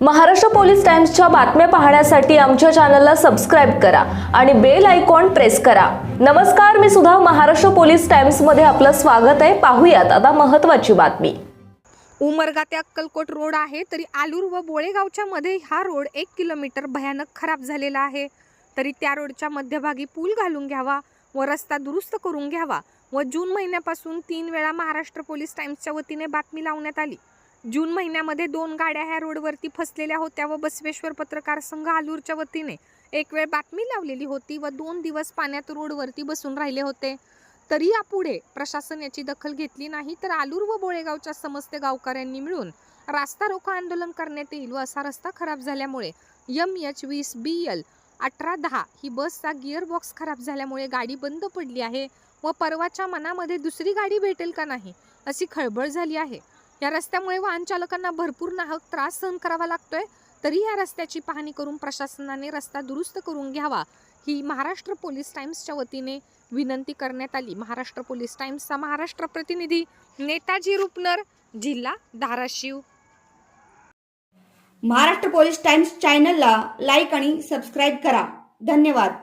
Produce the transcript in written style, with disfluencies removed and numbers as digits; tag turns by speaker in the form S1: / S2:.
S1: Maharashtra police टाइम्सच्या बातम्या पाहण्यासाठी आमच्या चॅनलला सबस्क्राइब करा आणि बेल आयकॉन प्रेस करा। नमस्कार, मी सुधा, महाराष्ट्र पोलीस टाइम्स मध्ये आपलं स्वागत आहे। पाहूयात आता महत्त्वाची बातमी।
S2: उमरगा ते अक्कलकोट रोड आहे, तरी आलूर व बोळेगावच्या मध्ये हा रोड 1 किलोमीटर भयानक खराब झालेला आहे। तरी त्या रोडच्या मध्यभागी पूल घालून घ्यावा व रस्ता दुरुस्त करून घ्यावा व जून महिन्यापासून 3 वेळा महाराष्ट्र पोलीस टाइम्सच्या वतीने बातमी लावण्यात आली। जून महिन्यामध्ये 2 गाड्या ह्या रोडवरती फसलेल्या होत्या व बसवेश्वर पत्रकार संघ आलूरच्या वतीने एक वेळ बातमी लावलेली होती व 2 दिवस पाण्यात रोडवरती बसून राहिले होते। तरी यापुढे प्रशासन याची दखल घेतली नाही, तर आलूर व बोळेगावच्या समस्त गावकऱ्यांनी मिळून रास्ता रोको आंदोलन करण्यात येईल व असा रस्ता खराब झाल्यामुळे MH20 BL 1810 ही बसचा गिअरबॉक्स खराब झाल्यामुळे गाडी बंद पडली आहे व परवाच्या मनामध्ये दुसरी गाडी भेटेल का नाही अशी खळबळ झाली आहे। या रस्त्यामुळे वाहन चालकांना भरपूर नाहक त्रास सहन करावा लागतोय। तरी या रस्त्याची पाहणी करून प्रशासनाने रस्ता दुरुस्त करून घ्यावा ही महाराष्ट्र पोलीस टाइम्सच्या वतीने विनंती करण्यात आली। महाराष्ट्र पोलीस टाइम्सचा महाराष्ट्र प्रतिनिधी नेताजी रुपनर, जिल्हा धाराशिव।
S3: महाराष्ट्र पोलीस टाइम्स चॅनलला लाईक आणि सबस्क्राईब करा। धन्यवाद।